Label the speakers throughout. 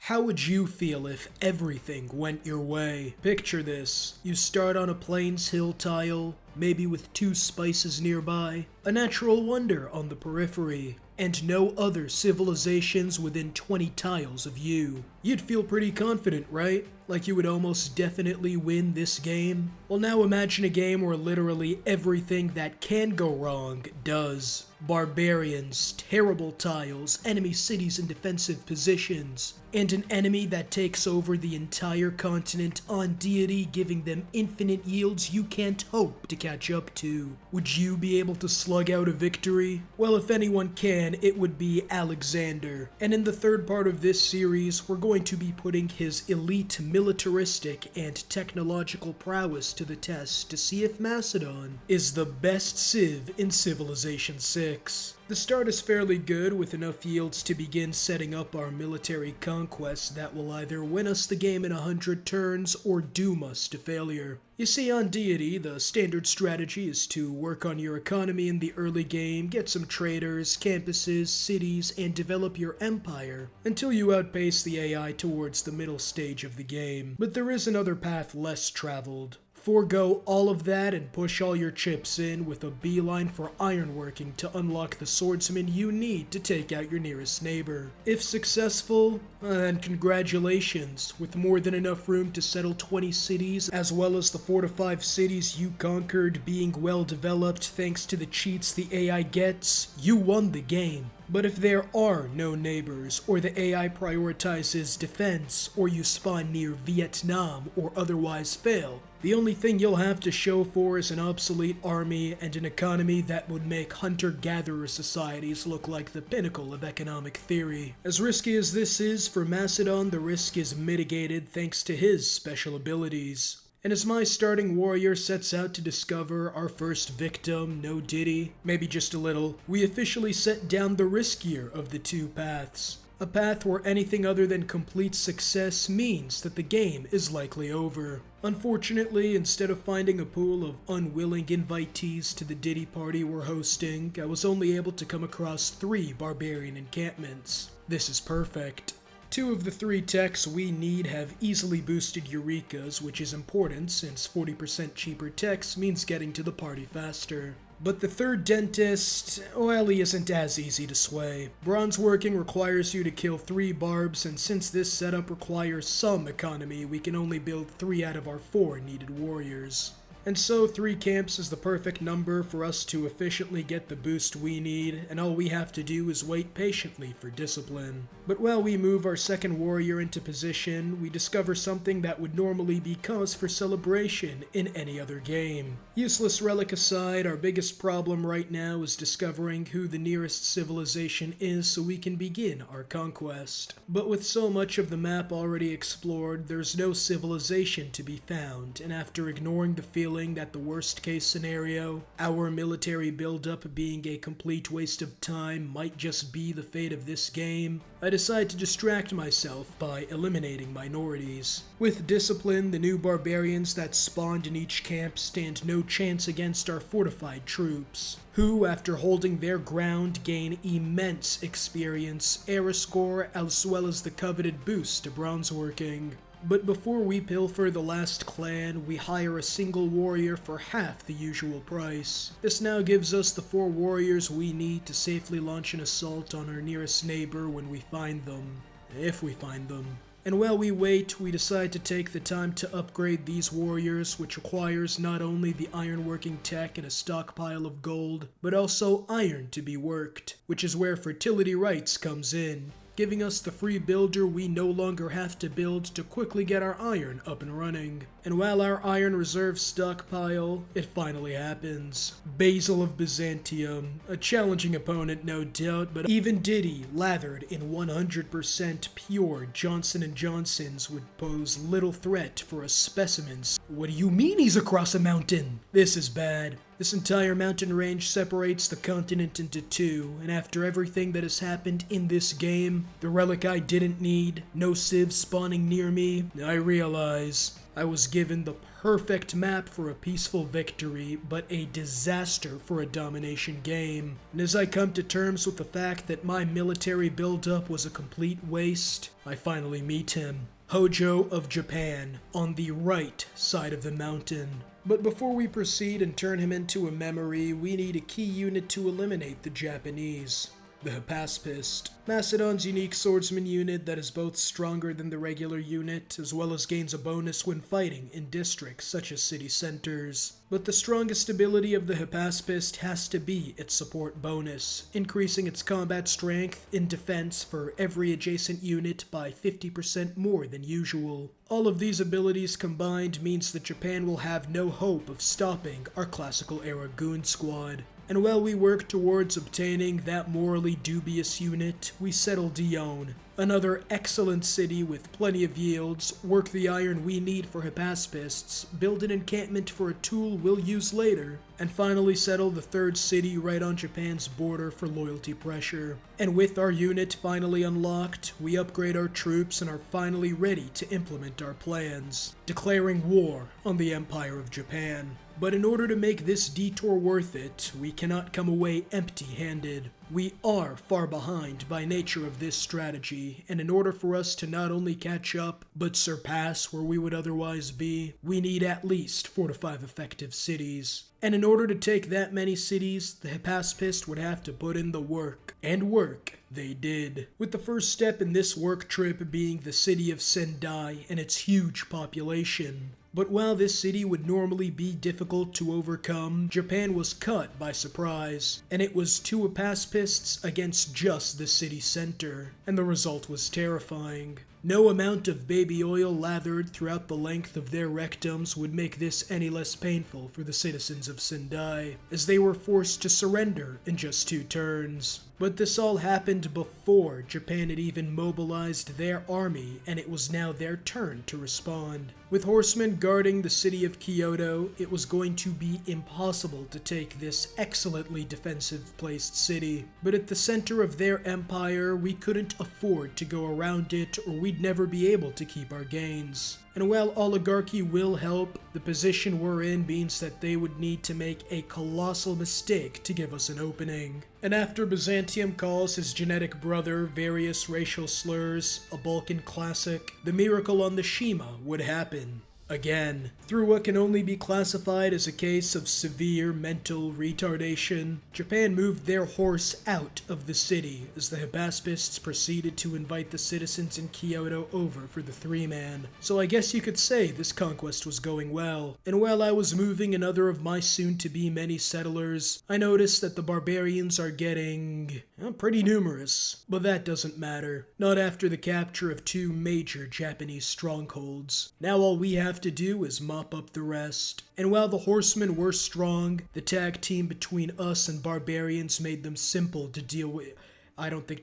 Speaker 1: How would you feel if everything went your way? Picture this. You start on a plains hill tile, maybe with 2 spices nearby, a natural wonder on the periphery, and no other civilizations within 20 tiles of you. You'd feel pretty confident, right? Like you would almost definitely win this game? Well, now imagine a game where literally everything that can go wrong does. Barbarians, terrible tiles, enemy cities in defensive positions, and an enemy that takes over the entire continent on deity, giving them infinite yields you can't hope to catch up to. Would you be able to slug out a victory? Well, if anyone can, it would be Alexander. And in the third part of this series, we're going to be putting his elite militaristic and technological prowess to the test to see if Macedon is the best civ in Civilization 6. The start is fairly good, with enough yields to begin setting up our military conquests that will either win us the game in 100 turns or doom us to failure. You see, on deity, the standard strategy is to work on your economy in the early game, get some traders, campuses, cities, and develop your empire until you outpace the AI towards the middle stage of the game. But there is another path less traveled. Forgo all of that and push all your chips in with a beeline for ironworking to unlock the swordsman you need to take out your nearest neighbor. If successful, then congratulations, with more than enough room to settle 20 cities, as well as the 4 to 5 cities you conquered being well developed thanks to the cheats the AI gets, you won the game. But if there are no neighbors, or the AI prioritizes defense, or you spawn near Vietnam or otherwise fail, the only thing you'll have to show for is an obsolete army and an economy that would make hunter-gatherer societies look like the pinnacle of economic theory. As risky as this is for Macedon, the risk is mitigated thanks to his special abilities. And as my starting warrior sets out to discover our first victim, no ditty, maybe just a little, we officially set down the riskier of the 2 paths. A path where anything other than complete success means that the game is likely over. Unfortunately, instead of finding a pool of unwilling invitees to the ditty party we're hosting, I was only able to come across 3 barbarian encampments. This is perfect. 2 of the 3 techs we need have easily boosted Eurekas, which is important since 40% cheaper techs means getting to the party faster. But the 3rd dentist, well, he isn't as easy to sway. Bronze working requires you to kill 3 barbs, and since this setup requires some economy, we can only build 3 out of our 4 needed warriors. And so 3 camps is the perfect number for us to efficiently get the boost we need, and all we have to do is wait patiently for discipline. But while we move our 2nd warrior into position, we discover something that would normally be cause for celebration in any other game. Useless relic aside, our biggest problem right now is discovering who the nearest civilization is so we can begin our conquest. But with so much of the map already explored, there's no civilization to be found, and after ignoring the feeling that the worst case scenario, our military buildup being a complete waste of time, might just be the fate of this game, I decide to distract myself by eliminating minorities. With discipline, the new barbarians that spawned in each camp stand no chance against our fortified troops, who, after holding their ground, gain immense experience, era score, as well as the coveted boost to bronze working. But before we pilfer the last clan, we hire a single warrior for half the usual price. This now gives us the 4 warriors we need to safely launch an assault on our nearest neighbor when we find them. If we find them. And while we wait, we decide to take the time to upgrade these warriors, which requires not only the ironworking tech and a stockpile of gold, but also iron to be worked, which is where fertility rights comes in, giving us the free builder we no longer have to build to quickly get our iron up and running. And while our iron reserve stockpile, it finally happens. Basil of Byzantium, a challenging opponent no doubt, but even Diddy, lathered in 100% pure Johnson & Johnson's, would pose little threat for a specimen. What do you mean he's across a mountain? This is bad. This entire mountain range separates the continent into two, and after everything that has happened in this game, the relic I didn't need, no civs spawning near me, I realize I was given the perfect map for a peaceful victory, but a disaster for a domination game. And as I come to terms with the fact that my military buildup was a complete waste, I finally meet him. Hojo of Japan, on the right side of the mountain. But before we proceed and turn him into a memory, we need a key unit to eliminate the Japanese. The Hypaspist, Macedon's unique swordsman unit that is both stronger than the regular unit, as well as gains a bonus when fighting in districts such as city centers. But the strongest ability of the Hypaspist has to be its support bonus, increasing its combat strength in defense for every adjacent unit by 50% more than usual. All of these abilities combined means that Japan will have no hope of stopping our classical era goon squad. And while we work towards obtaining that morally dubious unit, we settle Dion, another excellent city with plenty of yields, work the iron we need for Hypaspists, build an encampment for a tool we'll use later, and finally settle the third city right on Japan's border for loyalty pressure. And with our unit finally unlocked, we upgrade our troops and are finally ready to implement our plans, declaring war on the Empire of Japan. But in order to make this detour worth it, we cannot come away empty-handed. We are far behind by nature of this strategy, and in order for us to not only catch up, but surpass where we would otherwise be, we need at least 4 to 5 effective cities. And in order to take that many cities, the Hypaspist would have to put in the work. And work they did. With the first step in this work trip being the city of Sendai and its huge population. But while this city would normally be difficult to overcome, Japan was caught by surprise, and it was 2 Hypaspists against just the city center, and the result was terrifying. No amount of baby oil lathered throughout the length of their rectums would make this any less painful for the citizens of Sendai, as they were forced to surrender in just 2 turns. But this all happened before Japan had even mobilized their army, and it was now their turn to respond. With horsemen guarding the city of Kyoto, it was going to be impossible to take this excellently defensive-placed city. But at the center of their empire, we couldn't afford to go around it, or we'd never be able to keep our gains. And while oligarchy will help, the position we're in means that they would need to make a colossal mistake to give us an opening. And after Byzantium calls his genetic brother various racial slurs, a Balkan classic, the miracle on the Shima would happen. Again, through what can only be classified as a case of severe mental retardation, Japan moved their horse out of the city as the Hypaspists proceeded to invite the citizens in Kyoto over for the 3-man. So I guess you could say this conquest was going well. And while I was moving another of my soon-to-be many settlers, I noticed that the barbarians are getting pretty numerous. But that doesn't matter. Not after the capture of 2 major Japanese strongholds. Now all we have to do is mop up the rest. And while the horsemen were strong, the tag team between us and barbarians made them simple to deal with. I don't think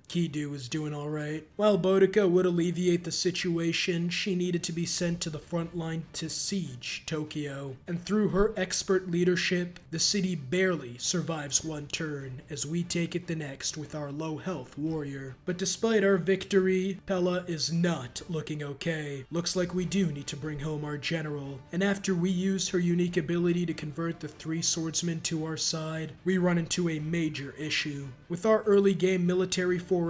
Speaker 1: Kidu is doing alright. While Boudica would alleviate the situation, she needed to be sent to the front line to siege Tokyo. And through her expert leadership, the city barely survives 1 turn, as we take it the next with our low health warrior. But despite our victory, Pella is not looking okay. Looks like we do need to bring home our general. And after we use her unique ability to convert the 3 swordsmen to our side, we run into a major issue. With our early game military foray,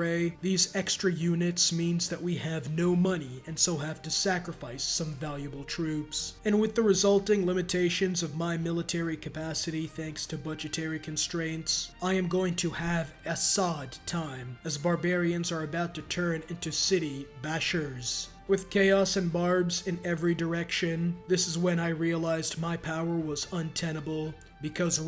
Speaker 1: these extra units means that we have no money and so have to sacrifice some valuable troops. And with the resulting limitations of my military capacity thanks to budgetary constraints, I am going to have a sad time as barbarians are about to turn into city bashers. With chaos and barbs in every direction, this is when I realized my power was untenable. Because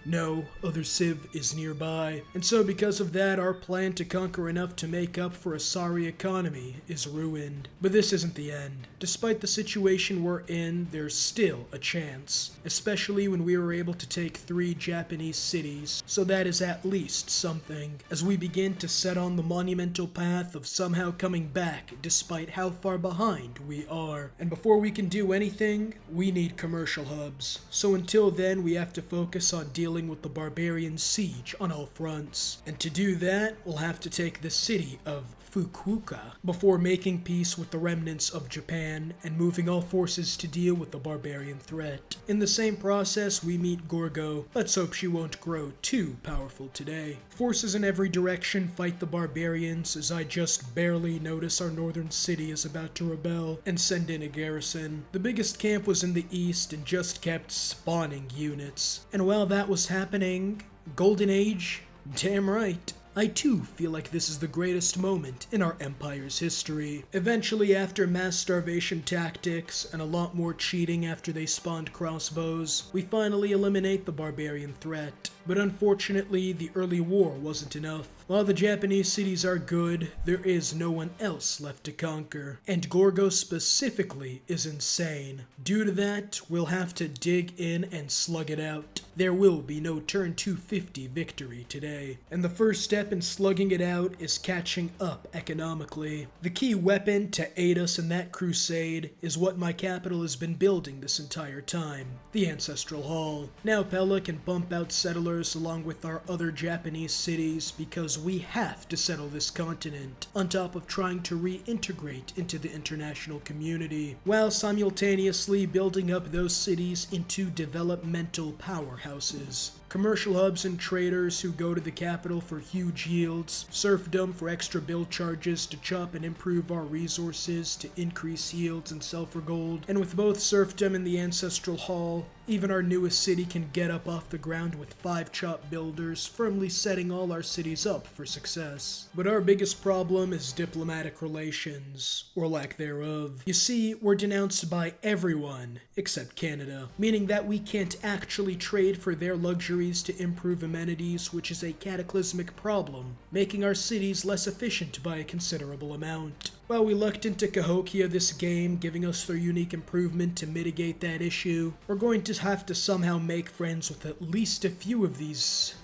Speaker 1: no other civ is nearby. And so because of that, our plan to conquer enough to make up for a sorry economy is ruined. But this isn't the end. Despite the situation we're in, there's still a chance. Especially when we were able to take 3 Japanese cities, so that is at least something. As we begin to set on the monumental path of somehow coming back back despite how far behind we are. And before we can do anything, we need commercial hubs. So until then, we have to focus on dealing with the Barbarian siege on all fronts. And to do that, we'll have to take the city of Fukuoka before making peace with the remnants of Japan and moving all forces to deal with the Barbarian threat. In the same process, we meet Gorgo. Let's hope she won't grow too powerful today. Forces in every direction fight the Barbarians as I just barely notice our northern city is about to rebel and send in a garrison. The biggest camp was in the east and just kept spawning units. And while that was happening, Golden Age? Damn right. I too feel like this is the greatest moment in our empire's history. Eventually, after mass starvation tactics and a lot more cheating after they spawned crossbows, we finally eliminate the barbarian threat. But unfortunately, the early war wasn't enough. While the Japanese cities are good, there is no one else left to conquer. And Gorgo specifically is insane. Due to that, we'll have to dig in and slug it out. There will be no turn 250 victory today. And the first step in slugging it out is catching up economically. The key weapon to aid us in that crusade is what my capital has been building this entire time, the Ancestral Hall. Now Pella can bump out settlers along with our other Japanese cities because we have to settle this continent, on top of trying to reintegrate into the international community, while simultaneously building up those cities into developmental powerhouses. Commercial hubs and traders who go to the capital for huge yields, serfdom for extra bill charges to chop and improve our resources to increase yields and sell for gold. And with both serfdom and the Ancestral Hall, even our newest city can get up off the ground with 5 chop builders, firmly setting all our cities up for success. But our biggest problem is diplomatic relations, or lack thereof. You see, we're denounced by everyone except Canada, meaning that we can't actually trade for their luxuries to improve amenities, which is a cataclysmic problem, making our cities less efficient by a considerable amount. While we lucked into Cahokia this game, giving us their unique improvement to mitigate that issue, we're going to have to somehow make friends with at least a few of these.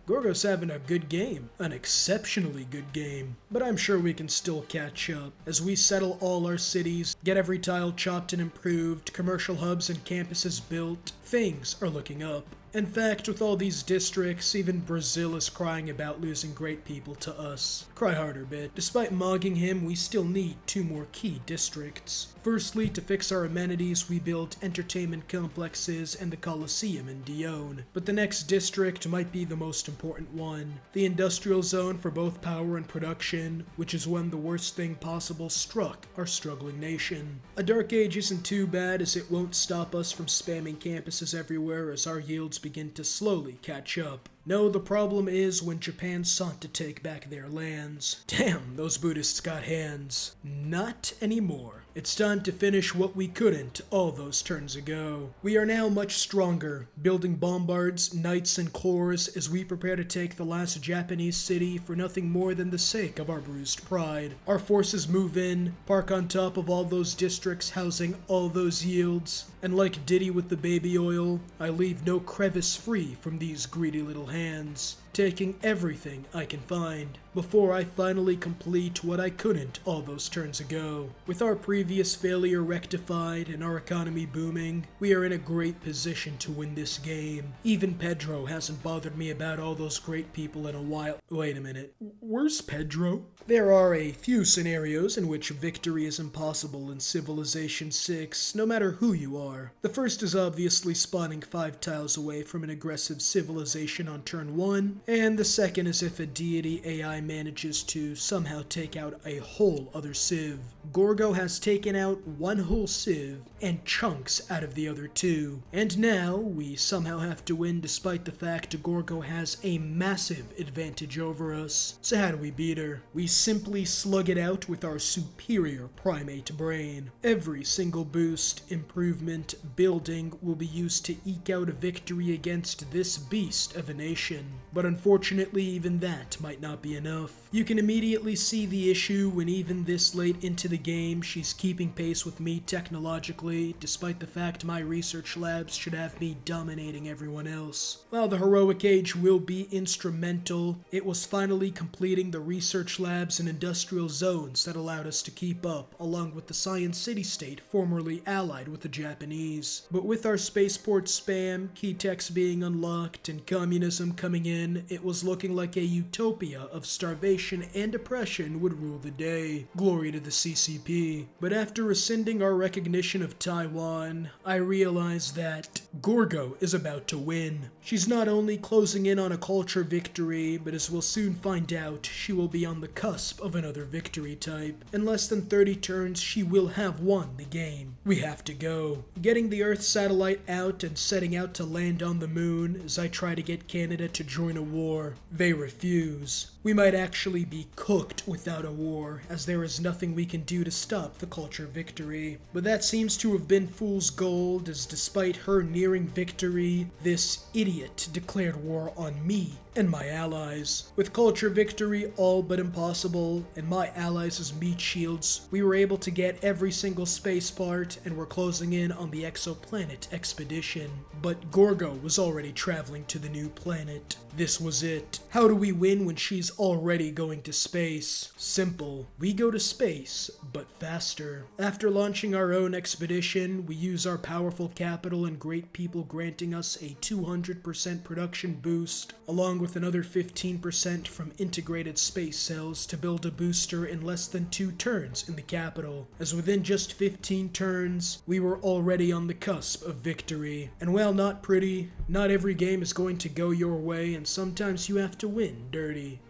Speaker 1: Gorgo's having a good game. An exceptionally good game. But I'm sure we can still catch up. As we settle all our cities, get every tile chopped and improved, commercial hubs and campuses built, things are looking up. In fact, with all these districts, even Brazil is crying about losing great people to us. Cry harder, bit. Despite mogging him, we still need 2 more key districts. Firstly, to fix our amenities, we built entertainment complexes and the Coliseum in Dione. But the next district might be the most important one. The industrial zone for both power and production, which is when the worst thing possible struck our struggling nation. A dark age isn't too bad, as it won't stop us from spamming campuses everywhere as our yields begin to slowly catch up. No, the problem is when Japan sought to take back their lands. Damn, those Buddhists got hands. Not anymore. It's time to finish what we couldn't all those turns ago. We are now much stronger, building bombards, knights, and corps as we prepare to take the last Japanese city for nothing more than the sake of our bruised pride. Our forces move in, park on top of all those districts housing all those yields, and like Diddy with the baby oil, I leave no crevice free from these greedy little hands, taking everything I can find, before I finally complete what I couldn't all those turns ago. With our previous failure rectified and our economy booming, we are in a great position to win this game. Even Pedro hasn't bothered me about all those great people in a while. Wait a minute, where's Pedro? There are a few scenarios in which victory is impossible in Civilization 6, no matter who you are. The first is obviously spawning 5 tiles away from an aggressive civilization on turn 1, and the second is if a deity AI manages to somehow take out a whole other civ. Gorgo has taken out 1 whole civ and chunks out of the other 2. And now, we somehow have to win despite the fact Gorgo has a massive advantage over us. So how do we beat her? We simply slug it out with our superior primate brain. Every single boost, improvement, building will be used to eke out a victory against this beast of a nation. But unfortunately, even that might not be enough. You can immediately see the issue when even this late into the game, she's keeping pace with me technologically, despite the fact my research labs should have me dominating everyone else. While the heroic age will be instrumental, it was finally completing the research lab labs and industrial zones that allowed us to keep up, along with the Science City-state formerly allied with the Japanese. But with our spaceport spam, key techs being unlocked, and communism coming in, it was looking like a utopia of starvation and oppression would rule the day. Glory to the CCP. But after rescinding our recognition of Taiwan, I realized that Gorgo is about to win. She's not only closing in on a culture victory, but as we'll soon find out, she will be on the cusp of another victory type. In less than 30 turns, she will have won the game. We have to go. Getting the Earth satellite out and setting out to land on the moon as I try to get Canada to join a war. They refuse. We might actually be cooked without a war, as there is nothing we can do to stop the culture victory. But that seems to have been fool's gold, as despite her nearing victory, this idiot declared war on me and my allies. With culture victory all but impossible, and my allies as meat shields, we were able to get every single space part and were closing in on the exoplanet expedition. But Gorgo was already traveling to the new planet. This was it. How do we win when she's already going to space? Simple. We go to space, but faster. After launching our own expedition, we use our powerful capital and great people granting us a 200% production boost, along with another 15% from integrated space cells to build a booster in less than 2 turns in the capital, as within just 15 turns, we were already on the cusp of victory. And while not pretty, not every game is going to go your way, and sometimes you have to win dirty.